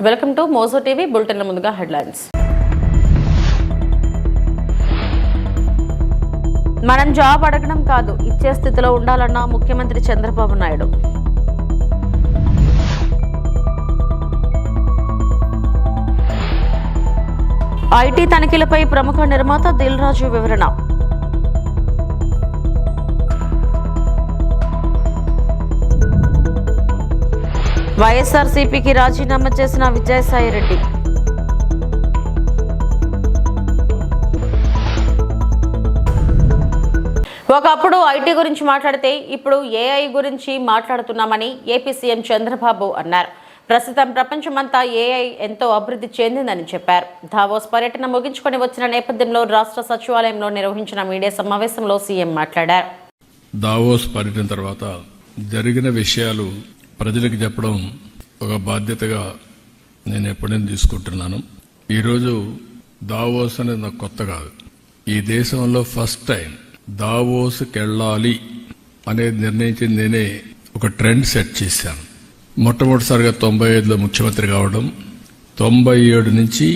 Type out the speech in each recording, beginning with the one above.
Welcome to Mojo TV బులెటిన్ల ముందుగా headlines. మనం job అడగడం కాదు, ఇచ్చే స్థితిలో ఉండాలన్న ముఖ్యమంత్రి చంద్రబాబు నాయుడు. ఐటీ తనిఖీలపై ప్రముఖ నిర్మాత దిల్ రాజు వివరణ. వైఎస్ఆర్సీపీకి రాజీనామా చేసిన విజయసాయిరెడ్డి. ఒకప్పుడు ఐటీ గురించి మాట్లాడితే ఇప్పుడు ఏఐ గురించి మాట్లాడుతున్నామని ఏపీ సీఎం చంద్రబాబు అన్నారు. ప్రస్తుతం ప్రపంచమంతా ఏఐ ఎంతో అభివృద్ధి చెందిందని చెప్పారు. దావోస్ పర్యటన ముగించుకొని వచ్చిన నేపథ్యంలో రాష్ట్ర సచివాలయంలో నిర్వహించిన మీడియా సమావేశంలో సీఎం మాట్లాడారు. దావోస్ పర్యటన తర్వాత జరిగిన విషయాలు ప్రజలకు చెప్పడం ఒక బాధ్యతగా నేను ఎప్పుడైనా తీసుకుంటున్నాను. ఈరోజు దావోస్ అనేది నాకు కొత్త కాదు. ఈ దేశంలో ఫస్ట్ టైం దావోస్కి వెళ్ళాలి అనేది నిర్ణయించి నేనే ఒక ట్రెండ్ సెట్ చేశాను. మొట్టమొదటిసారిగా 95లో ముఖ్యమంత్రి కావడం, 97 నుంచి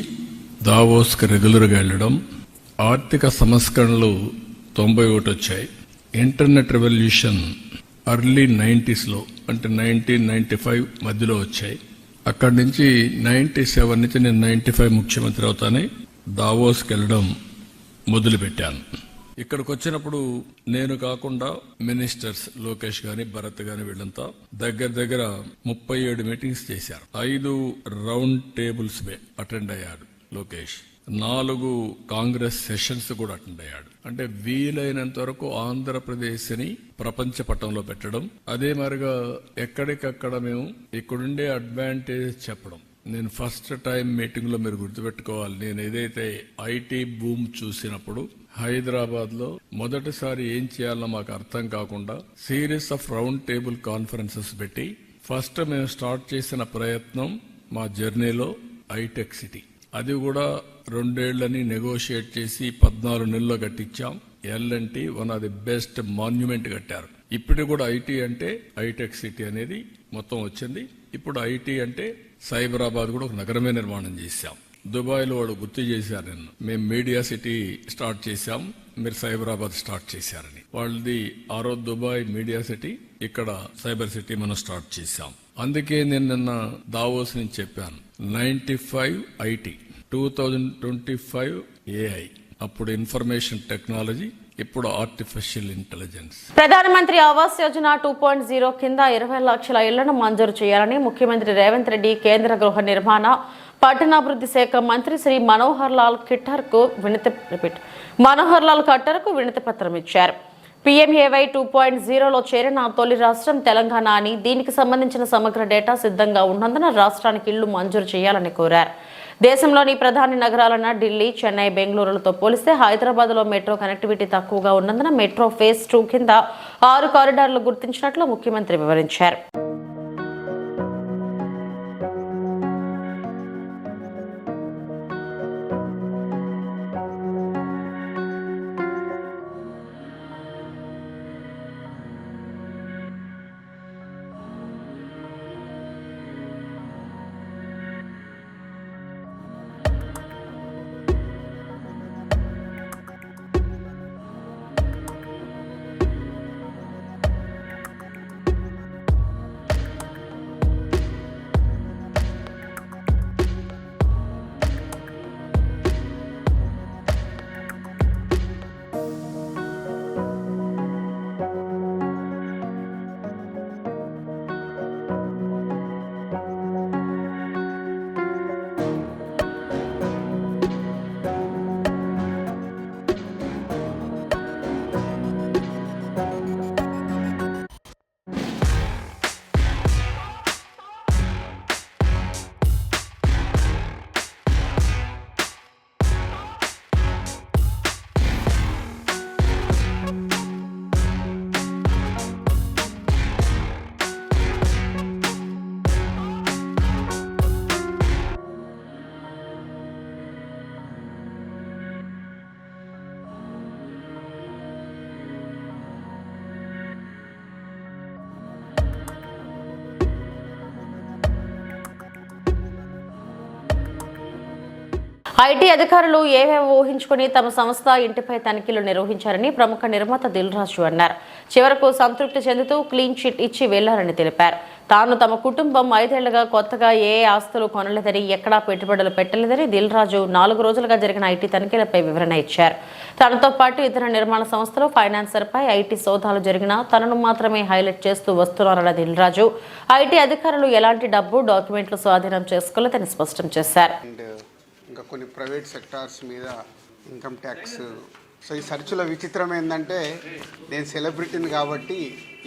దావోస్కి రెగ్యులర్గా వెళ్ళడం, ఆర్థిక సంస్కరణలు 91 వచ్చాయి, ఇంటర్నెట్ రెవల్యూషన్ ఎర్లీ 90sలో అంటే 1995 మధ్యలో వచ్చాయి. అక్కడి నుంచి 97 నుంచి నేను 95 ముఖ్యమంత్రి అవుతానే దావోస్కి వెళ్ళడం మొదలుపెట్టాను. ఇక్కడికి వచ్చినప్పుడు నేను కాకుండా మినిస్టర్స్ లోకేష్ గాని భరత్ గాని వీళ్ళంతా దగ్గర 37 మీటింగ్స్ చేశారు. 5 రౌండ్ టేబుల్స్ అటెండ్ అయ్యాడు లోకేష్. 4 కాంగ్రెస్ సెషన్స్ కూడా అటెండ్ అయ్యాడు. అంటే వీలైనంత వరకు ఆంధ్రప్రదేశ్ ని ప్రపంచ పటంలో పెట్టడం, అదే మరిగా ఎక్కడికక్కడ మేము ఇక్కడుండే అడ్వాంటేజ్ చెప్పడం. నేను ఫస్ట్ టైం మీటింగ్ లో మీరు గుర్తుపెట్టుకోవాలి, నేను ఏదైతే ఐటీ బూమ్ చూసినప్పుడు హైదరాబాద్ లో మొదటిసారి ఏం చేయాలో మాకు అర్థం కాకుండా series of round table conferences పెట్టి ఫస్ట్ మేము స్టార్ట్ చేసిన ప్రయత్నం మా జర్నీలో హైటెక్ సిటీ. అది కూడా 2 ఏళ్లని నెగోషియేట్ చేసి 14 నెలల్లో కట్టించాం. LNT one of the best monument కట్టారు. ఇప్పుడు కూడా ఐటీ అంటే హైటెక్ సిటీ అనేది మొత్తం వచ్చింది. ఇప్పుడు ఐటీ అంటే సైబరాబాద్ కూడా ఒక నగరమే నిర్మాణం చేశాం. దుబాయ్ లో వాడు గుర్తు చేశారు, నిన్న మేము మీడియా సిటీ స్టార్ట్ చేశాం, మీరు సైబరాబాద్ స్టార్ట్ చేశారని. వాళ్ళది ఆ రోజు దుబాయ్ మీడియా సిటీ, ఇక్కడ సైబర్ సిటీ మనం స్టార్ట్ చేశాం. అందుకే నేను నిన్న దావోస్ నుంచి చెప్పాను, 95 ఐటీ, 2025 ఏఐ, అప్పుడు ఇన్ఫర్మేషన్ టెక్నాలజీ, ఇప్పుడు ఆర్టిఫిషియల్ ఇంటెలిజెన్స్. ప్రధానమంత్రి ఆవాస్ యోజన 2.0 కింద 20 లక్షల ఇళ్లను మంజూరు చేయాలని ముఖ్యమంత్రి రేవంత్ రెడ్డి కేంద్ర గృహ నిర్మాణ పట్టణాభివృద్ధి శాఖ మంత్రి శ్రీ మనోహర్ లాల్ ఖట్టర్కు వినతి పత్రం ఇచ్చారు. PMAY 2.0లో చేరిన తొలి రాష్ట్రం తెలంగాణ అని, దీనికి సంబంధించిన సమగ్ర డేటా సిద్ధంగా ఉన్నందున రాష్ట్రానికి ఇళ్లు మంజూరు చేయాలని కోరారు. దేశంలోని ప్రధాన నగరాలైన ఢిల్లీ, చెన్నై, బెంగళూరులతో పోలిస్తే హైదరాబాద్లో మెట్రో కనెక్టివిటీ తక్కువగా ఉన్నందున మెట్రో ఫేజ్ 2 కింద 6 కారిడార్లు గుర్తించినట్లు ముఖ్యమంత్రి వివరించారు. ఐటీ అధికారులు ఏవేవో ఊహించుకుని తమ సంస్థ ఇంటిపై తనిఖీలు నిర్వహించారని ప్రముఖ నిర్మాత దిల్ రాజు అన్నారు. చివరకు సంతృప్తి చెందుతూ క్లీన్ చిట్ ఇచ్చి వెళ్లారని తెలిపారు. తాను తమ కుటుంబం 5 ఏళ్లుగా కొత్తగా ఏ ఆస్తులు కొనలేదని, ఎక్కడా పెట్టుబడులు పెట్టలేదని దిల్ రాజు 4 రోజులుగా జరిగిన ఐటీ తనిఖీలపై వివరణ ఇచ్చారు. తనతో పాటు ఇతర నిర్మాణ సంస్థలు, ఫైనాన్సర్పై ఐటీ సోదాలు జరిగినా తనను మాత్రమే హైలైట్ చేస్తూ వస్తున్నారన్న దిల్ రాజు ఐటీ అధికారులు ఎలాంటి డబ్బు, డాక్యుమెంట్లు స్వాధీనం చేసుకోలేదని స్పష్టం చేశారు. ఇంకా కొన్ని ప్రైవేట్ సెక్టార్స్ మీద ఇన్కమ్ ట్యాక్స్. సో ఈ సెర్చ్లో విచిత్రం ఏంటంటే, నేను సెలబ్రిటీని కాబట్టి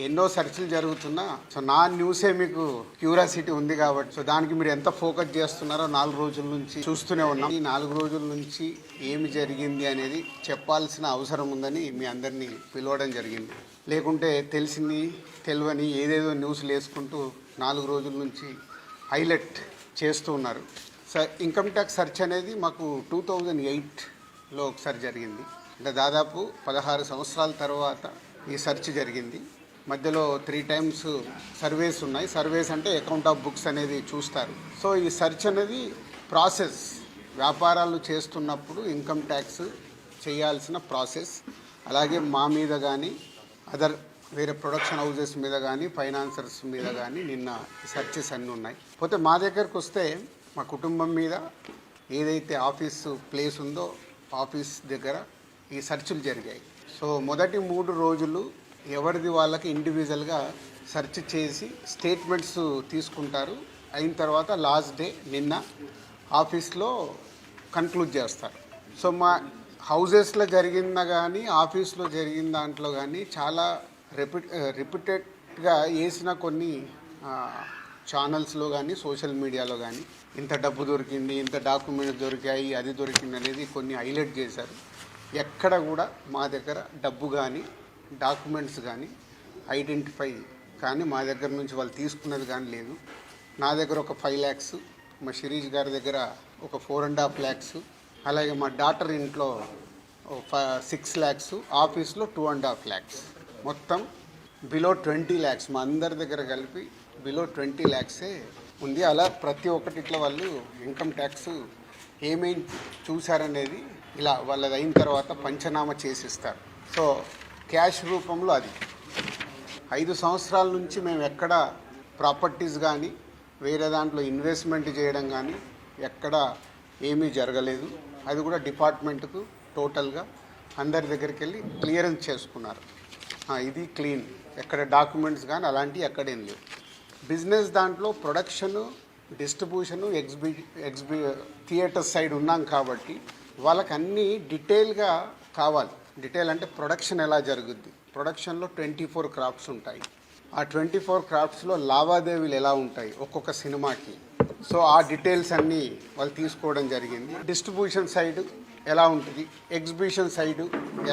ఎన్నో సెర్చ్లు జరుగుతున్నా, సో నా న్యూసే మీకు క్యూరియాసిటీ ఉంది కాబట్టి, సో దానికి మీరు ఎంత ఫోకస్ చేస్తున్నారో 4 రోజుల నుంచి చూస్తూనే ఉన్నాం. ఈ 4 రోజుల నుంచి ఏమి జరిగింది అనేది చెప్పాల్సిన అవసరం ఉందని మీ అందరినీ పిలవడం జరిగింది. లేకుంటే తెలిసింది తెలియని ఏదేదో న్యూస్లు వేసుకుంటూ 4 రోజుల నుంచి హైలైట్ చేస్తూ ఉన్నారు. ఇన్కమ్ ట్యాక్స్ సెర్చ్ అనేది మాకు 2008లో ఒకసారి జరిగింది. అంటే దాదాపు 16 సంవత్సరాల తర్వాత ఈ సెర్చ్ జరిగింది. మధ్యలో 3 times సర్వేస్ ఉన్నాయి. సర్వేస్ అంటే అకౌంట్ ఆఫ్ బుక్స్ అనేది చూస్తారు. సో ఈ సెర్చ్ అనేది ప్రాసెస్, వ్యాపారాలు చేస్తున్నప్పుడు ఇన్కమ్ ట్యాక్స్ చేయాల్సిన ప్రాసెస్. అలాగే మా మీద కానీ అదర్ వేరే ప్రొడక్షన్ హౌజెస్ మీద కానీ ఫైనాన్సర్స్ మీద కానీ నిన్న సెర్చెస్ అన్నీ ఉన్నాయి. పోతే మా దగ్గరకు వస్తే మా కుటుంబం మీద ఏదైతే ఆఫీసు ప్లేస్ ఉందో ఆఫీస్ దగ్గర ఈ సెర్చ్లు జరిగాయి. సో మొదటి 3 రోజులు ఎవరిది వాళ్ళకి ఇండివిజువల్గా సెర్చ్ చేసి స్టేట్మెంట్స్ తీసుకుంటారు. అయిన తర్వాత లాస్ట్ డే నిన్న ఆఫీస్లో కన్క్లూడ్ చేస్తారు. సో మా హౌజెస్లో జరిగిందా కానీ ఆఫీస్లో జరిగిన దాంట్లో కానీ చాలా రిపీటెడ్గా వేసిన కొన్ని ఛానల్స్లో కానీ సోషల్ మీడియాలో కానీ ఇంత డబ్బు దొరికింది, ఇంత డాక్యుమెంట్స్ దొరికాయి, అది దొరికింది అనేది కొన్ని హైలైట్ చేశారు. ఎక్కడ కూడా మా దగ్గర డబ్బు కానీ డాక్యుమెంట్స్ కానీ ఐడెంటిఫై కానీ మా దగ్గర నుంచి వాళ్ళు తీసుకున్నది కానీ లేదు. నా దగ్గర ఒక 5 lakhs, మా శిరీష్ గారి దగ్గర ఒక 4.5 lakhs, అలాగే మా డాటర్ ఇంట్లో 6 lakhs, ఆఫీస్లో 2.5 lakhs, మొత్తం బిలో 20 lakhs. మా అందరి దగ్గర కలిపి బిలో 20 lakhs ఉంది. అలా ప్రతి ఒక్కటి ఇట్లా వాళ్ళు ఇన్కమ్ ట్యాక్స్ ఏమేమి చూశారనేది ఇలా వాళ్ళది అయిన తర్వాత పంచనామా చేసిస్తారు. సో క్యాష్ రూపంలో అది 5 సంవత్సరాల నుంచి మేము ఎక్కడ ప్రాపర్టీస్ కానీ వేరే దాంట్లో ఇన్వెస్ట్మెంట్ చేయడం కానీ ఎక్కడ ఏమీ జరగలేదు. అది కూడా డిపార్ట్మెంట్కు టోటల్గా అందరి దగ్గరికి వెళ్ళి క్లియరెన్స్ చేసుకున్నారు. ఇది క్లీన్, ఎక్కడ డాక్యుమెంట్స్ కానీ అలాంటివి ఎక్కడేం లేవు. బిజినెస్ దాంట్లో ప్రొడక్షను, డిస్ట్రిబ్యూషను, థియేటర్ సైడ్ ఉన్నాం కాబట్టి వాళ్ళకి అన్నీ డీటెయిల్గా కావాలి. డీటెయిల్ అంటే ప్రొడక్షన్ ఎలా జరుగుద్ది, ప్రొడక్షన్లో 24 క్రాఫ్ట్స్ ఉంటాయి. ఆ 24 క్రాఫ్ట్స్లో లావాదేవీలు ఎలా ఉంటాయి ఒక్కొక్క సినిమాకి. సో ఆ డీటెయిల్స్ అన్నీ వాళ్ళు తీసుకోవడం జరిగింది. డిస్ట్రిబ్యూషన్ సైడ్ ఎలా ఉంటుంది, ఎగ్జిబిషన్ సైడ్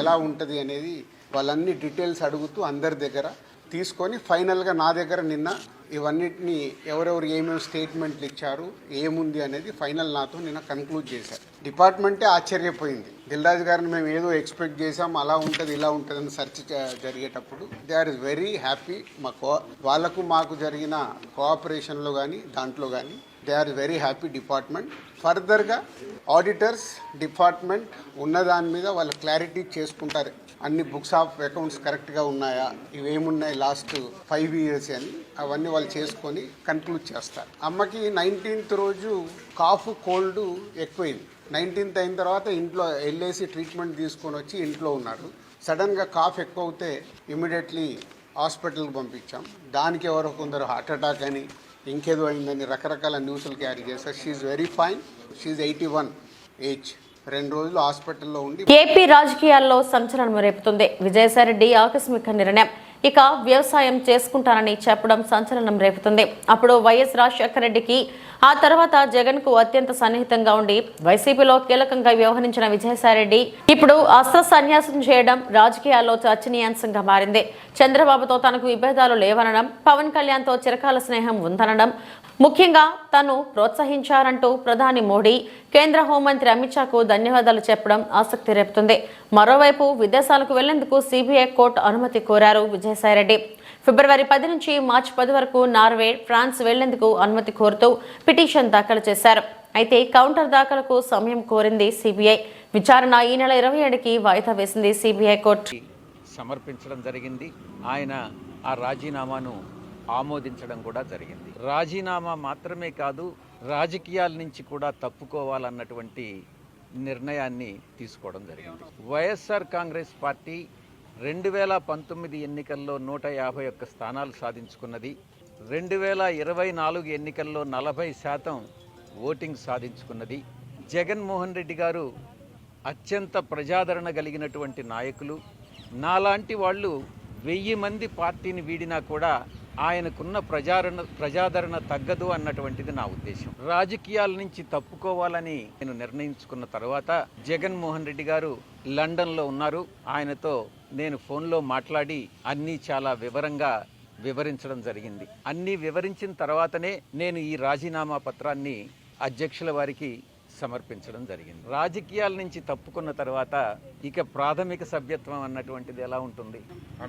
ఎలా ఉంటుంది అనేది వాళ్ళన్ని డీటెయిల్స్ అడుగుతూ అందరి దగ్గర తీసుకొని ఫైనల్గా నా దగ్గర నిన్న ఇవన్నిటిని ఎవరెవరు ఏమేమి స్టేట్మెంట్లు ఇచ్చారు, ఏముంది అనేది ఫైనల్ నాతో నిన్న కన్క్లూడ్ చేశారు. డిపార్ట్మెంటే ఆశ్చర్యపోయింది. దిల్ రాజు గారిని మేము ఏదో ఎక్స్పెక్ట్ చేసాం, అలా ఉంటుంది ఇలా ఉంటుంది అని సెర్చ్ జరిగేటప్పుడు దే ఆర్ వెరీ హ్యాపీ. వాళ్ళకు మాకు జరిగిన కోఆపరేషన్లో కానీ దాంట్లో కానీ they are very happy department. ఫర్దర్గా ఆడిటర్స్ డిపార్ట్మెంట్ ఉన్నదాని మీద వాళ్ళు క్లారిటీ చేసుకుంటారు. అన్ని బుక్స్ ఆఫ్ అకౌంట్స్ కరెక్ట్గా ఉన్నాయా, ఇవేమున్నాయి లాస్ట్ 5 years అని అవన్నీ వాళ్ళు చేసుకొని కన్క్లూడ్ చేస్తారు. అమ్మకి 19th రోజు కాఫ్ కోల్డ్ ఎక్కువైంది. 19th అయిన తర్వాత ఇంట్లో వెళ్ళేసి ట్రీట్మెంట్ తీసుకొని వచ్చి ఇంట్లో ఉన్నారు. సడన్గా కాఫ్ ఎక్కువ అవుతే ఇమీడియట్లీ హాస్పిటల్కి పంపించాం. దానికి ఎవరో కొందరు హార్ట్ అటాక్ అని ఇంకేదో అయిందని రకరకాల న్యూస్లు క్యారీ చేస్తారు. She very fine. She 81 age. 2 రోజులు హాస్పిటల్లో ఉండి. ఏపీ రాజకీయాల్లో సంచలనం రేపుతుంది విజయసాయిరెడ్డి ఆకస్మిక నిర్ణయం. ఇక వ్యవసాయం చేసుకుంటానని చెప్పడం సంచలనం రేపుతుంది. అప్పుడు వైఎస్ రాజశేఖర రెడ్డికి, ఆ తర్వాత జగన్ కు అత్యంత సన్నిహితంగా ఉండి వైసీపీలో కీలకంగా వ్యవహరించిన విజయసాయిరెడ్డి ఇప్పుడు అస్త్ర సన్యాసం చేయడం రాజకీయాల్లో చర్చనీయాంశంగా మారింది. చంద్రబాబుతో తనకు విభేదాలు లేవనడం, పవన్ కళ్యాణ్తో చిరకాల స్నేహం ఉందనడం, ముఖ్యంగా తను ప్రోత్సహించారంటూ ప్రధాని మోడీ, కేంద్ర హోంమంత్రి అమిత్ షాకు ధన్యవాదాలు చెప్పడం ఆసక్తి రేపుతుంది. మరోవైపు విదేశాలకు వెళ్లేందుకు సిబిఐ కోర్టు అనుమతి కోరారు విజయసాయిరెడ్డి. ఫిబ్రవరి 10 నుంచి మార్చి 10 వరకు నార్వే, ఫ్రాన్స్ వెళ్లేందుకు అనుమతి కోరుతూ పిటిషన్ దాఖలు చేశారు. అయితే కౌంటర్ దాఖలకు సమయం కోరింది సిబిఐ. విచారణ ఈ నెల 27కి వాయిదా వేసింది సిబిఐ కోర్టు. సమర్పించడం జరిగింది. ఆయన ఆ రాజీనామాను ఆమోదించడం కూడా జరిగింది. రాజీనామా మాత్రమే కాదు, రాజకీయాల నుంచి కూడా తప్పుకోవాలన్నటువంటి నిర్ణయాన్ని తీసుకోవడం జరిగింది. వైఎస్ఆర్ కాంగ్రెస్ పార్టీ 2019 ఎన్నికల్లో 151 స్థానాలు సాధించుకున్నది. 2024 ఎన్నికల్లో 40% ఓటింగ్ సాధించుకున్నది. జగన్మోహన్ రెడ్డి గారు అత్యంత ప్రజాదరణ కలిగినటువంటి నాయకులు. నాలాంటి వాళ్ళు 1000 మంది పార్టీని వీడినా కూడా ఆయనకున్న ప్రజాదరణ తగ్గదు అన్నటువంటిది నా ఉద్దేశం. రాజకీయాల నుంచి తప్పుకోవాలని నేను నిర్ణయించుకున్న తర్వాత జగన్మోహన్ రెడ్డి గారు లండన్లో ఉన్నారు. ఆయనతో నేను ఫోన్లో మాట్లాడి అన్నీ చాలా వివరంగా వివరించడం జరిగింది. అన్నీ వివరించిన తర్వాతనే నేను ఈ రాజీనామా పత్రాన్ని అధ్యక్షుల వారికి సమర్పించడం జరిగింది. రాజకీయాల నుంచి తప్పుకున్న తర్వాత ఇక ప్రాథమిక సభ్యత్వం అన్నటువంటిది ఎలా ఉంటుంది?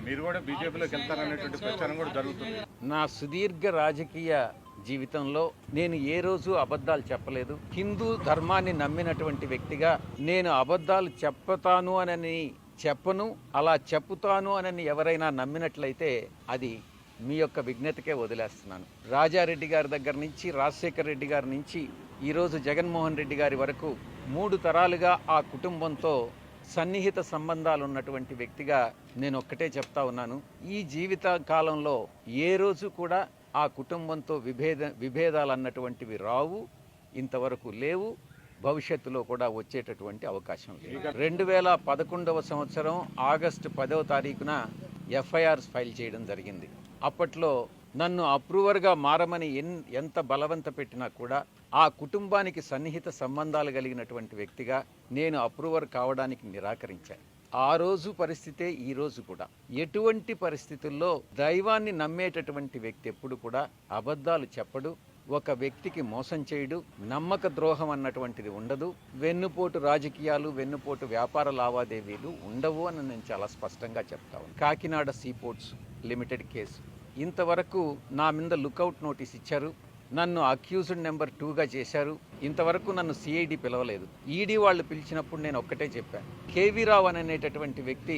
మీరు కూడా బీజేపీలోకి వెళ్తారనేటువంటి ప్రచారం కూడా జరుగుతుంది. నా సుదీర్ఘ రాజకీయ జీవితంలో నేను ఏ రోజు అబద్ధాలు చెప్పలేదు. హిందూ ధర్మాన్ని నమ్మినటువంటి వ్యక్తిగా నేను అబద్ధాలు చెప్తాను అని చెప్పను. అలా చెప్పుతాను అని ఎవరైనా నమ్మినట్లయితే అది మీ యొక్క విజ్ఞతకే వదిలేస్తున్నాను. రాజారెడ్డి గారి దగ్గర నుంచి, రాజశేఖర్ రెడ్డి గారి నుంచి ఈరోజు జగన్మోహన్ రెడ్డి గారి వరకు 3 తరాలుగా ఆ కుటుంబంతో సన్నిహిత సంబంధాలు ఉన్నటువంటి వ్యక్తిగా నేను ఒక్కటే చెప్తా ఉన్నాను. ఈ జీవిత కాలంలో ఏ రోజు కూడా ఆ కుటుంబంతో విభేదాలు అన్నటువంటివి రావు, ఇంతవరకు లేవు, భవిష్యత్తులో కూడా వచ్చేటటువంటి అవకాశం లేదు. 2011వ సంవత్సరం ఆగస్టు 10వ తారీఖున ఎఫ్ఐఆర్ ఫైల్ చేయడం జరిగింది. అప్పట్లో నన్ను అప్రూవర్గా మారమని ఎంత బలవంత పెట్టినా కూడా ఆ కుటుంబానికి సన్నిహిత సంబంధాలు కలిగినటువంటి వ్యక్తిగా నేను అప్రూవర్ కావడానికి నిరాకరించాను. ఆ రోజు పరిస్థితే ఈ రోజు కూడా. ఎటువంటి పరిస్థితుల్లో దైవాన్ని నమ్మేటటువంటి వ్యక్తి ఎప్పుడు కూడా అబద్ధాలు చెప్పడు, ఒక వ్యక్తికి మోసం చేయడు, నమ్మక ద్రోహం అన్నటువంటిది ఉండదు, వెన్నుపోటు రాజకీయాలు, వెన్నుపోటు వ్యాపార లావాదేవీలు ఉండవు అని నేను చాలా స్పష్టంగా చెప్తాను. కాకినాడ సీపోర్ట్స్ లిమిటెడ్ కేసు ఇంతవరకు నా మీద లుకౌట్ నోటీస్ ఇచ్చారు. నన్ను అక్యూజ్డ్ నెంబర్ 2గా చేశారు. ఇంతవరకు నన్ను సిఐడి పిలవలేదు. ఈడీ వాళ్ళు పిలిచినప్పుడు నేను ఒక్కటే చెప్పాను, కేవీ రావు అనేటటువంటి వ్యక్తి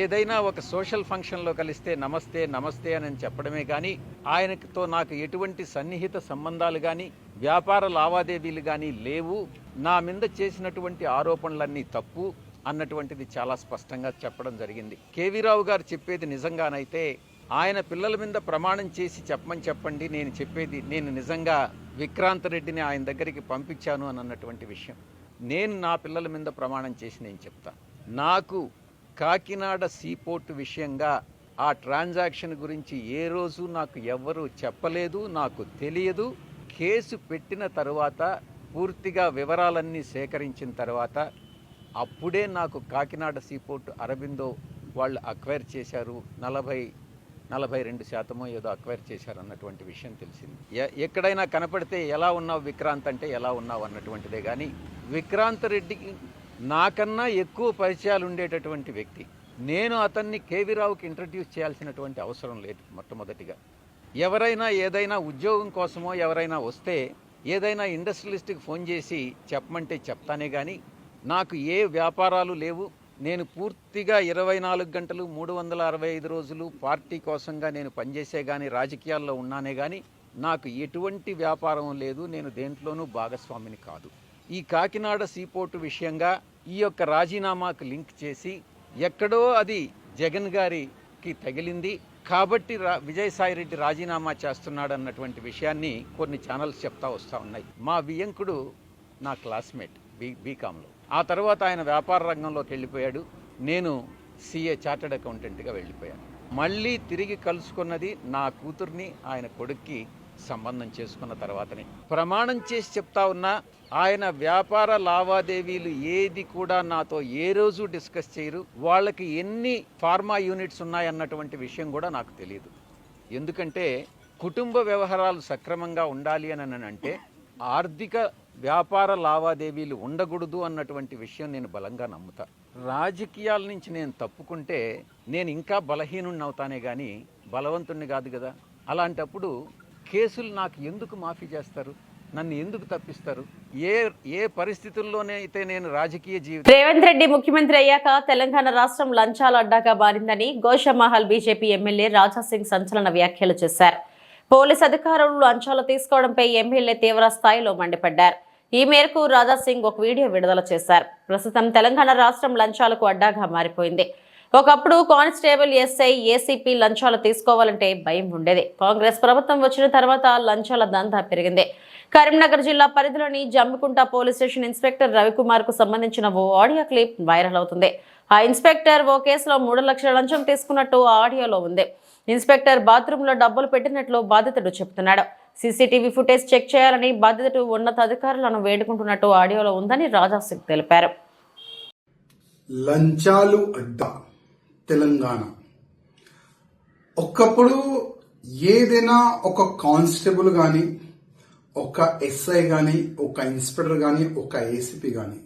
ఏదైనా ఒక సోషల్ ఫంక్షన్లో కలిస్తే నమస్తే నమస్తే అని చెప్పడమే కానీ ఆయనతో నాకు ఎటువంటి సన్నిహిత సంబంధాలు కానీ వ్యాపార లావాదేవీలు కానీ లేవు, నా మీద చేసినటువంటి ఆరోపణలన్నీ తప్పు అన్నటువంటిది చాలా స్పష్టంగా చెప్పడం జరిగింది. కేవీ రావు గారు చెప్పేది నిజంగానైతే ఆయన పిల్లల మీద ప్రమాణం చేసి చెప్పండి, నేను చెప్పేది నేను నిజంగా విక్రాంత్ రెడ్డిని ఆయన దగ్గరికి పంపించాను అని అన్నటువంటి విషయం నేను నా పిల్లల మీద ప్రమాణం చేసి నేను చెప్తా. నాకు కాకినాడ సీపోర్ట్ విషయంగా ఆ ట్రాన్సాక్షన్ గురించి ఏ రోజు నాకు ఎవ్వరూ చెప్పలేదు, నాకు తెలియదు. కేసు పెట్టిన తర్వాత పూర్తిగా వివరాలన్నీ సేకరించిన తర్వాత అప్పుడే నాకు కాకినాడ సీపోర్ట్ అరబిందో వాళ్ళు అక్వైర్ చేశారు, 42% ఏదో అక్వైర్ చేశారు అన్నటువంటి విషయం తెలిసింది. ఎక్కడైనా కనపడితే ఎలా ఉన్నావు విక్రాంత్ అంటే ఎలా ఉన్నావు అన్నటువంటిదే కానీ విక్రాంత్ రెడ్డికి నాకన్నా ఎక్కువ పరిచయాలు ఉండేటటువంటి వ్యక్తి. నేను అతన్ని కేవీ రావుకి ఇంట్రడ్యూస్ చేయాల్సినటువంటి అవసరం లేదు. మొట్టమొదటిగా ఎవరైనా ఏదైనా ఉద్యోగం కోసమో ఎవరైనా వస్తే ఏదైనా ఇండస్ట్రియలిస్ట్కి ఫోన్ చేసి చెప్పమంటే చెప్తానే కానీ నాకు ఏ వ్యాపారాలు లేవు. నేను పూర్తిగా 24 గంటలు 365 రోజులు పార్టీ కోసంగా నేను పనిచేసే కానీ రాజకీయాల్లో ఉన్నానే కానీ నాకు ఎటువంటి వ్యాపారం లేదు, నేను దేంట్లోనూ భాగస్వామిని కాదు. ఈ కాకినాడ సీపోర్టు విషయంగా ఈ యొక్క రాజీనామాకు లింక్ చేసి ఎక్కడో అది జగన్ గారికి తగిలింది కాబట్టి విజయసాయిరెడ్డి రాజీనామా చేస్తున్నాడు అన్నటువంటి విషయాన్ని కొన్ని ఛానల్స్ చెప్తా వస్తూ ఉన్నాయి. మా వియంకుడు నా క్లాస్మేట్ బీకాంలో, ఆ తర్వాత ఆయన వ్యాపార రంగంలోకి వెళ్ళిపోయాడు, నేను సిఏ చార్టెడ్ అకౌంటెంట్గా వెళ్ళిపోయాను. మళ్ళీ తిరిగి కలుసుకున్నది నా కూతుర్ని ఆయన కొడుక్కి సంబంధం చేసుకున్న తర్వాతనే. ప్రమాణం చేసి చెప్తా ఉన్నా ఆయన వ్యాపార లావాదేవీలు ఏది కూడా నాతో ఏ రోజు డిస్కస్ చేయరు. వాళ్ళకి ఎన్ని ఫార్మా యూనిట్స్ ఉన్నాయన్నటువంటి విషయం కూడా నాకు తెలియదు. ఎందుకంటే కుటుంబ వ్యవహారాలు సక్రమంగా ఉండాలి అని అంటే ఆర్థిక వ్యాపార లావాదేవీలు ఉండకూడదు అన్నటువంటి విషయం నేను బలంగా నమ్ముతా. రాజకీయాల నుంచి నేను తప్పుకుంటే నేను ఇంకా బలహీనుణ్ణి అవుతానే కానీ బలవంతుణ్ణి కాదు కదా. అలాంటప్పుడు కేసులు నాకు ఎందుకు మాఫీ చేస్తారు? నన్ను ఎందుకు తప్పిస్తారు? ఏ పరిస్థితుల్లోనైతే నేను రాజకీయ జీవితం రేవంత్ రెడ్డి ముఖ్యమంత్రి అయ్యాక తెలంగాణ రాష్ట్రం లంచాల అడ్డాగా మారిందని గోషామహల్ బీజేపీ ఎమ్మెల్యే రాజాసింగ్ సంచలన వ్యాఖ్యలు చేశారు. పోలీస్ అధికారులు లంచాలు తీసుకోవడంపై ఎమ్మెల్యే తీవ్ర స్థాయిలో మండిపడ్డారు. ఈ మేరకు రాజాసింగ్ ఒక వీడియో విడుదల చేశారు. ప్రస్తుతం తెలంగాణ రాష్ట్రం లంచాలకు అడ్డాగా మారిపోయింది. ఒకప్పుడు కానిస్టేబుల్, ఎస్ఐ, ఏసీపీ లంచాలు తీసుకోవాలంటే భయం ఉండేది. కాంగ్రెస్ ప్రభుత్వం వచ్చిన తర్వాత లంచాల దందా పెరిగింది. కరీంనగర్ జిల్లా పరిధిలోని Jammikunta police station inspector Ravikumar కు సంబంధించిన ఓ ఆడియో క్లిప్ వైరల్ అవుతుంది. ఆ ఇన్స్పెక్టర్ ఓ కేసులో 3 లక్షల లంచం తీసుకున్నట్టు ఆడియోలో ఉంది. ఇన్స్పెక్టర్ బాత్రూమ్ లో డబ్బులు పెట్టినట్లు బాధితుడు చెబుతున్నాడు. సీసీటీవీ ఫుటేజ్ చెక్ చేయాలని బాధితుడు ఉన్నతాధికారులను వేడుకుంటున్నట్టు ఆడియోలో ఉందని రాజాసింగ్ తెలిపారు. లంచాలు అడ్డా తెలంగాణ. ఒకప్పుడు ఏదైనా ఒక కానిస్టేబుల్ కానీ, ఒక ఎస్ఐ కానీ, ఒక ఇన్స్పెక్టర్ కానీ, ఒక ఏసీపీ కానీ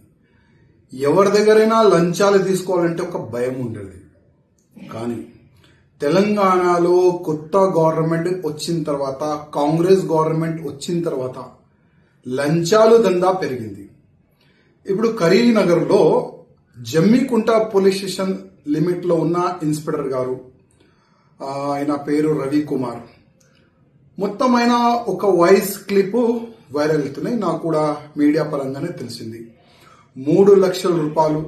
ఎవరి దగ్గరైనా లంచాలు తీసుకోవాలంటే ఒక భయం ఉండేది. కానీ తెలంగాణలో కొత్త గవర్నమెంట్ వచ్చిన తర్వాత, కాంగ్రెస్ గవర్నమెంట్ వచ్చిన తర్వాత లంచాలు దందా పెరిగింది. ఇప్పుడు కరీంనగర్లో జమ్మికుంట పోలీస్ స్టేషన్ లిమిట్ లో ఉన్న ఇన్స్పెక్టర్ గారు, ఆయన పేరు రవికుమార్, మొత్తం ఆయన ఒక వాయిస్ క్లిప్ వైరల్ అవుతున్నాయి. నాకు కూడా మీడియా పరంగానే తెలిసింది. 3 లక్షల రూపాయలు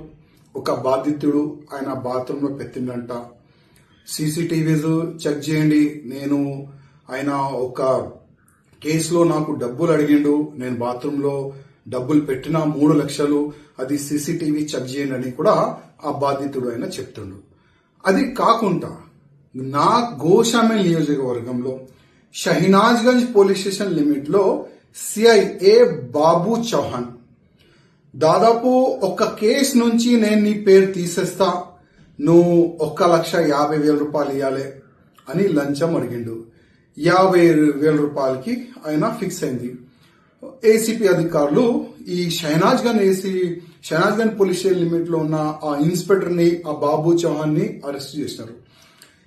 ఒక బాధితుడు ఆయన బాత్రూమ్ లో పెట్టిందంట. సీసీటీవీస్ చెక్ చేయండి, ఆయన ఒక కేసులో నాకు డబ్బులు అడిగిండు, నేను బాత్రూమ్ లో డబ్బులు పెట్టిన 3 లక్షలు, అది సీసీటీవీ చెక్ చేయండి అని కూడా ఆ బాధితుడు ఆయన చెప్తుండు. అది కాకుండా నా గోషామల్ నియోజకవర్గంలో షహినాజ్గంజ్ పోలీస్ స్టేషన్ లిమిట్ లో సిఐఏ బాబు చౌహాన్ దాదాపు ఒక కేసు నుంచి నేను నీ పేరు తీసేస్తా, నువ్వు 1,50,000 రూపాయలు ఇవ్వాలి అని లంచం అడిగిండు. 50,000 రూపాయలకి ఆయన ఫిక్స్ అయింది. ఏసీపీ అధికారులు ఈ షహనాజ్గంజ్ పోలీస్ స్టేషన్ లిమిట్ లో ఉన్న ఆ ఇన్స్పెక్టర్ ని, ఆ బాబు చౌహాన్ ని అరెస్ట్ చేసినారు.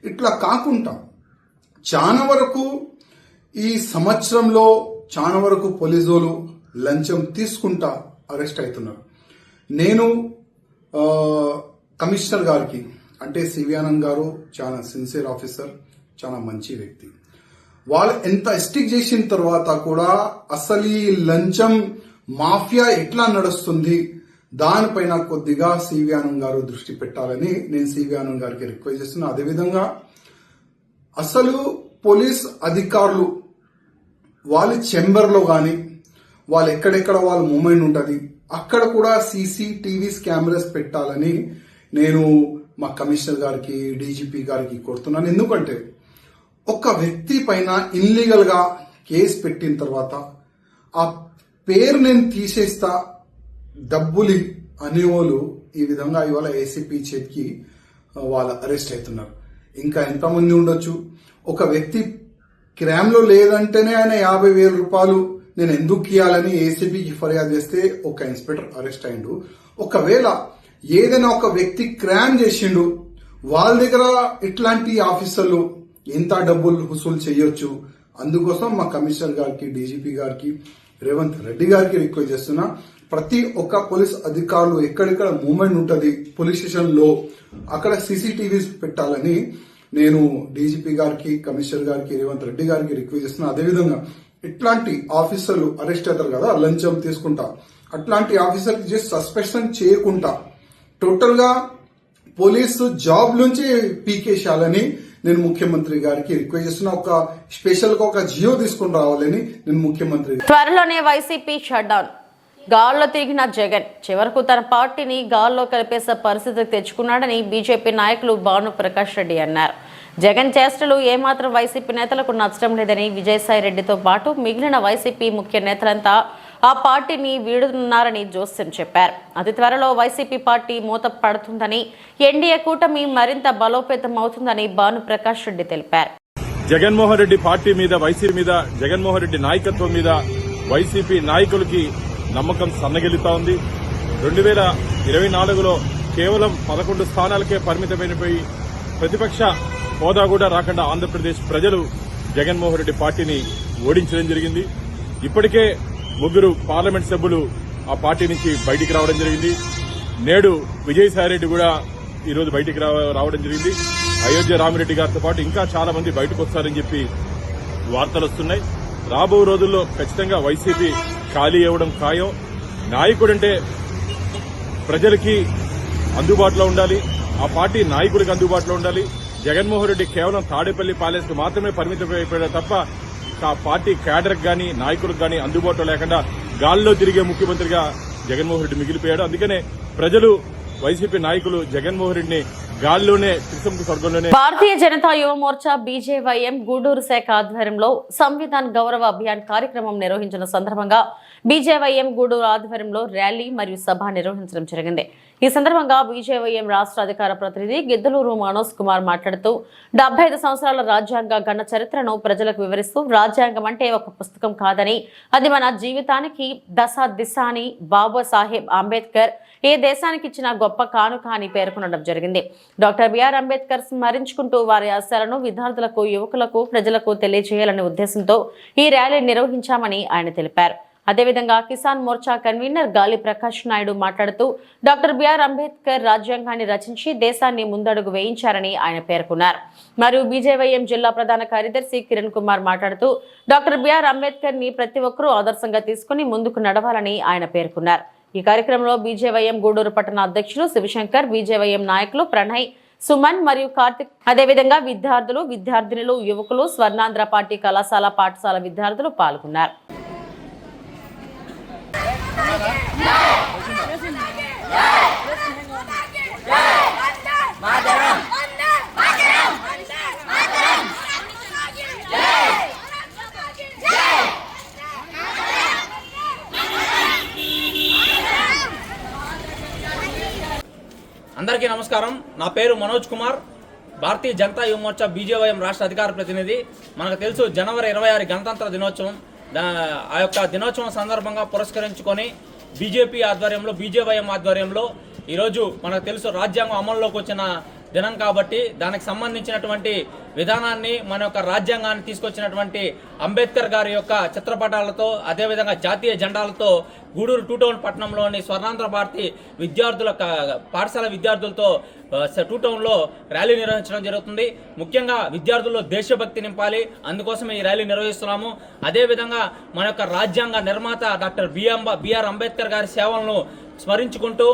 ఇట్లా కాకుండా చాలా వరకు ఈ సంవత్సరంలో చాలా వరకు పోలీసులు లంచం తీసుకుంటా అరెస్ట్ అవుతున్నారు. నేను కమిషనర్ గారికి, అంటే సివి ఆనంద్ గారు చాలా సిన్సియర్ ఆఫీసర్, చాలా మంచి వ్యక్తి, వాళ్ళు ఎంత స్టిక్ చేసిన తర్వాత కూడా అసలు ఈ లంచం మాఫియా ఎట్లా నడుస్తుంది దానిపైన కొద్దిగా సివి ఆనంద్ గారు దృష్టి పెట్టాలని నేను సివి ఆనంద్ గారికి రిక్వెస్ట్ చేస్తున్నా. అదేవిధంగా అసలు పోలీస్ అధికారులు వాళ్ళ చెంబర్లో కానీ, వాళ్ళు ఎక్కడెక్కడ వాళ్ళ మూమెంట్ ఉంటుంది అక్కడ కూడా సీసీటీవీస్ కెమెరాస్ పెట్టాలని నేను మా కమిషనర్ గారికి, డీజీపీ గారికి కోరుతున్నాను. ఎందుకంటే ఒక వ్యక్తి పైన ఇల్లీగల్ గా కేసు పెట్టిన తర్వాత ఆ పేరు నేను తీసేస్తా, డబ్బులు అనేవాళ్ళు ఈ విధంగా ఇవాళ ఏసీపీ చేతికి వాళ్ళ అరెస్ట్ అవుతున్నారు. ఇంకా ఎంతమంది ఉండొచ్చు. ఒక వ్యక్తి క్రైమ్ లో లేదంటేనే ఆయన 50,000 రూపాయలు నేను ఎందుకు ఇవ్వాలని ఏసీపీకి ఫిర్యాదు చేస్తే ఒక ఇన్స్పెక్టర్ అరెస్ట్ అయిండు. ఒకవేళ ఏదైనా ఒక వ్యక్తి క్రైమ్ చేసిండు, వాళ్ళ దగ్గర ఇట్లాంటి ఆఫీసర్లు ఎంత డబ్బులు వసూలు చేయొచ్చు. అందుకోసం మా కమిషనర్ గారికి, డీజీపీ గారికి, రేవంత్ రెడ్డి గారికి రిక్వెస్ట్ చేస్తున్నా, ప్రతి ఒక్క పోలీస్ అధికారులు ఎక్కడెక్కడ మూవ్మెంట్ ఉంటుంది పోలీస్ స్టేషన్ లో అక్కడ సీసీటీవీస్ పెట్టాలని నేను డీజీపీ గారికి, కమిషనర్ గారికి, రేవంత్ రెడ్డి గారికి రిక్వెస్ట్ చేస్తున్నా. అదేవిధంగా ఇట్లాంటి ఆఫీసర్లు అరెస్ట్ అవుతారు కదా లంచం తీసుకుంటా, అట్లాంటి ఆఫీసర్కి జస్ట్ సస్పెన్షన్ చేయకుండా టోటల్ గా పోలీసు జాబ్ నుంచి పీకేసేయాలని నేను ముఖ్యమంత్రి గారికి రిక్వెస్ట్ చేస్తున్నా. ఒక స్పెషల్ గా ఒక జియో తీసుకుని రావాలని నేను ముఖ్యమంత్రి. త్వరలోనే వైసీపీ షట్ డౌన్. గాల్లో తిరిగిన జగన్ చివరకు తన పార్టీని గాల్లో కలిపేసే పరిస్థితికి తెచ్చుకున్నాడని బీజేపీ నాయకులు భాను ప్రకాష్ రెడ్డి అన్నారు. జగన్ చేష్టలు ఏమాత్రం వైసీపీ నేతలకు నచ్చడం లేదని విజయసాయి రెడ్డితో పాటు మిగిలిన వైసీపీ ముఖ్య నేతలంతా ఆ పార్టీని వీడుతున్నారని జోస్యం చెప్పారు. అతి త్వరలో వైసీపీ పార్టీ మూత పడుతుందని, ఎన్డీఏ కూటమి మరింత బలోపేతం అవుతుందని భాను ప్రకాష్ రెడ్డి తెలిపారు. జగన్మోహన్ రెడ్డి పార్టీ మీద, వైసీపీ మీద, జగన్మోహన్ రెడ్డి నాయకత్వం మీద వైసీపీ నాయకులకి నమ్మకం సన్నగిలుతా ఉంది. 2024లో కేవలం 11 స్థానాలకే పరిమితమైనపోయి ప్రతిపక్ష హోదా కూడా రాకుండా ఆంధ్రప్రదేశ్ ప్రజలు జగన్మోహన్ రెడ్డి పార్టీని ఓడించడం జరిగింది. ఇప్పటికే ముగ్గురు పార్లమెంట్ సభ్యులు ఆ పార్టీ నుంచి బయటికి రావడం జరిగింది. నేడు విజయసాయిరెడ్డి కూడా ఈరోజు బయటికి రావడం జరిగింది. అయోధ్య రామిరెడ్డి గారితో పాటు ఇంకా చాలా మంది బయటకు వస్తారని చెప్పి వార్తలు వస్తున్నాయి. రాబో రోజుల్లో ఖచ్చితంగా వైసీపీ ఖాళీ అవ్వడం ఖాయం. నాయకుడంటే ప్రజలకి అందుబాటులో ఉండాలి, ఆ పార్టీ నాయకుడికి అందుబాటులో ఉండాలి. జగన్మోహన్ రెడ్డి కేవలం తాడేపల్లి ప్యాలెస్ కు మాత్రమే పరిమితమైపోయాడు తప్ప ఆ పార్టీ క్యాడర్కి గాని నాయకులకు గాని అందుబాటులో లేకుండా గాల్లో తిరిగే ముఖ్యమంత్రిగా జగన్మోహన్ రెడ్డి మిగిలిపోయాడు. అందుకనే ప్రజలు వైసీపీ నాయకులు జగన్మోహన్ రెడ్డిని గాల్లోనే త్రిశంకు స్వర్గంలోనే. భారతీయ జనతా యువ మోర్చా బీజేవైఎం గూడూరు శాఖ ఆధ్వర్యంలో సంవిధాన్ గౌరవ అభియాన్ కార్యక్రమం నిర్వహించిన సందర్భంగా బీజేవైఎం గూడూరు ఆధ్వర్యంలో ర్యాలీ మరియు సభ నిర్వహించడం జరిగింది. ఈ సందర్భంగా బీజేవైఎం రాష్ట్ర అధికార ప్రతినిధి గిద్దలూరు మనోజ్ కుమార్ మాట్లాడుతూ 75 సంవత్సరాల రాజ్యాంగ ఘన చరిత్రను ప్రజలకు వివరిస్తూ రాజ్యాంగం అంటే ఒక పుస్తకం కాదని, అది మన జీవితానికి దిశ అని బాబాసాహెబ్ అంబేద్కర్ ఏ దేశానికి ఇచ్చిన గొప్ప కానుక అని పేర్కొనడం జరిగింది. డాక్టర్ బిఆర్ అంబేద్కర్ స్మరించుకుంటూ వారి ఆశయాలను విద్యార్థులకు, యువకులకు, ప్రజలకు తెలియజేయాలనే ఉద్దేశంతో ఈ ర్యాలీ నిర్వహించామని ఆయన తెలిపారు. అదేవిధంగా కిసాన్ మోర్చా కన్వీనర్ గాలి ప్రకాష్ నాయుడు మాట్లాడుతూ డాక్టర్ బిఆర్ అంబేద్కర్ రాజ్యాంగాన్ని రచించి దేశాన్ని ముందడుగు వేయించారని ఆయన పేర్కొన్నారు. మరియు బీజేవైఎం జిల్లా ప్రధాన కార్యదర్శి కిరణ్ కుమార్ మాట్లాడుతూ డాక్టర్ బిఆర్ అంబేద్కర్ ని ప్రతి ఒక్కరూ ఆదర్శంగా తీసుకుని ముందుకు నడవాలని ఆయన పేర్కొన్నారు. ఈ కార్యక్రమంలో బీజేవైఎం గూడూరు పట్టణ అధ్యక్షులు శివశంకర్, బీజేవైఎం నాయకులు ప్రణయ్, సుమన్ మరియు కార్తిక్, అదేవిధంగా విద్యార్థులు, విద్యార్థినులు, యువకులు, స్వర్ణాంధ్ర పార్టీ కళాశాల, పాఠశాల విద్యార్థులు పాల్గొన్నారు. అందరికీ నమస్కారం. నా పేరు మనోజ్ కుమార్, భారతీయ జనతా యువ మోర్చా బీజేవైఎం రాష్ట్ర అధికార ప్రతినిధి. మనకు తెలుసు జనవరి 26 గణతంత్ర దినోత్సవం. ఆ యొక్క దినోత్సవం సందర్భంగా పురస్కరించుకొని బీజేపీ ఆధ్వర్యంలో, బీజేవైఎం ఆధ్వర్యంలో ఈరోజు మనకు తెలుసు రాజ్యాంగం అమల్లోకి వచ్చిన దినం కాబట్టి దానికి సంబంధించినటువంటి విధానాన్ని, మన యొక్క రాజ్యాంగాన్ని తీసుకొచ్చినటువంటి అంబేద్కర్ గారి యొక్క చిత్రపటాలతో, అదేవిధంగా జాతీయ జెండాలతో గూడూరు 2 టౌన్ పట్టణంలోని స్వర్ణాంధ్ర భారతి విద్యార్థుల పాఠశాల విద్యార్థులతో 2 టౌన్లో ర్యాలీ నిర్వహించడం జరుగుతుంది. ముఖ్యంగా విద్యార్థుల్లో దేశభక్తి నింపాలి, అందుకోసమే ఈ ర్యాలీ నిర్వహిస్తున్నాము. అదేవిధంగా మన యొక్క రాజ్యాంగ నిర్మాత డాక్టర్ బిఆర్ అంబేద్కర్ గారి సేవలను స్మరించుకుంటూ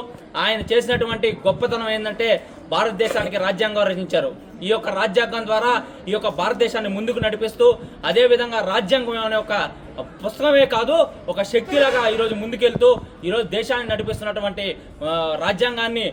ఆయన చేసినటువంటి గొప్పతనం ఏంటంటే భారతదేశానికి రాజ్యాంగం రచించారు. ఈ యొక్క రాజ్యాంగం ద్వారా ఈ యొక్క భారతదేశాన్ని ముందుకు నడిపిస్తూ, అదేవిధంగా రాజ్యాంగం అనే ఒక పుస్తకమే కాదు, ఒక శక్తిలాగా ఈరోజు ముందుకెళ్తూ ఈరోజు దేశాన్ని నడిపిస్తున్నటువంటి రాజ్యాంగాన్ని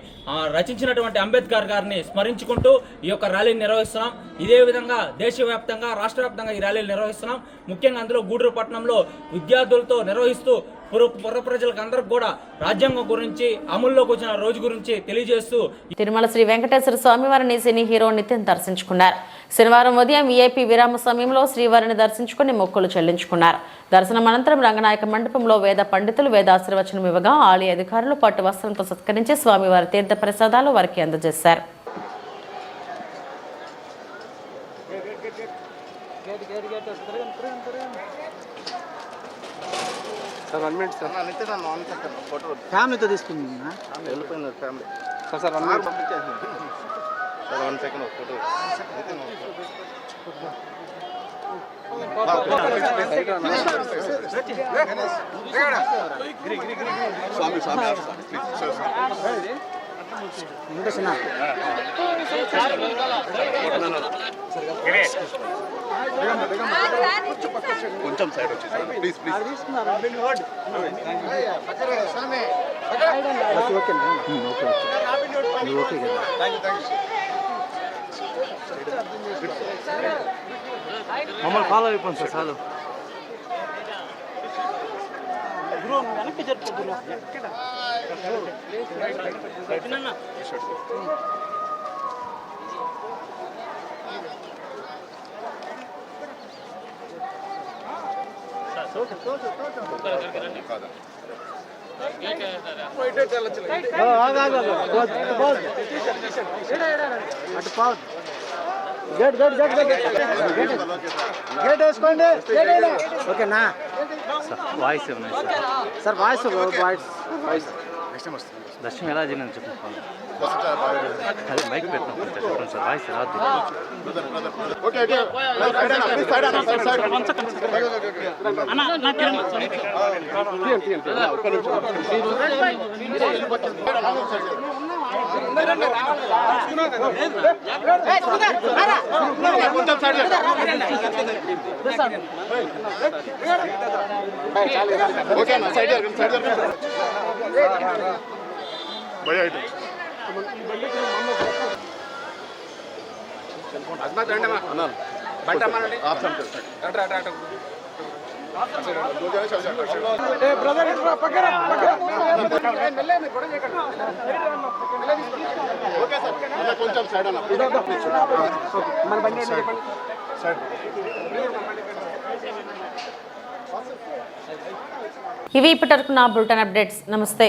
రచించినటువంటి అంబేద్కర్ గారిని స్మరించుకుంటూ ఈ యొక్క ర్యాలీని నిర్వహిస్తున్నాం. ఇదే విధంగా దేశవ్యాప్తంగా, రాష్ట్ర వ్యాప్తంగా ఈ ర్యాలీలు నిర్వహిస్తున్నాం. ముఖ్యంగా అందులో గూడూరు పట్టణంలో విద్యార్థులతో నిర్వహిస్తూ పుర ప్రజలకు అందరికి కూడా రాజ్యాంగం గురించి, అమల్లోకి వచ్చిన రోజు గురించి తెలియజేస్తూ తిరుమల శ్రీ వెంకటేశ్వర స్వామివారిని సినీ హీరో నితిన్ దర్శించుకున్నారు. శనివారం ఉదయం వీఐపీ విరామ సమయంలో శ్రీవారిని దర్శించుకుని మొక్కులు చెల్లించుకున్నారు. దర్శనం అనంతరం రంగనాయక మండపంలో వేద పండితులు వేదాశీర్వచనం ఇవ్వగా ఆలయ అధికారులు పట్టు వస్త్రంతో సత్కరించి స్వామివారి తీర్థ ప్రసాదాలు వారికి అందజేశారు. ఫ్యామిలీతో తీసుకుంది వెళ్ళిపోయింది ఫ్యామిలీ. సార్ పంపించేసింది సార్. 1 second photo. స్వామి స్వామి కొంచెం సైడ్ వచ్చేసి ప్లీజ్ ప్లీజ్. ఓకే మమ్మల్ని ఫాలో అయిపోయింది సార్. చాలు వెనక్కి జరుపుకుంటున్నా. గేట్ వేసుకోండి. ఓకేనా? సార్ వాయిస్ ఏమన్నా సార్ వాయిస్ వాయిస్ దర్శనం ఎలా జరిగిందని చెప్పండి అదే మైక్ పెట్టిన కొంచెం చెప్పండి సార్ వాయిస్ రాదు ఇవి ఇప్పటివరకు నా బులెటిన్ అప్డేట్స్. నమస్తే.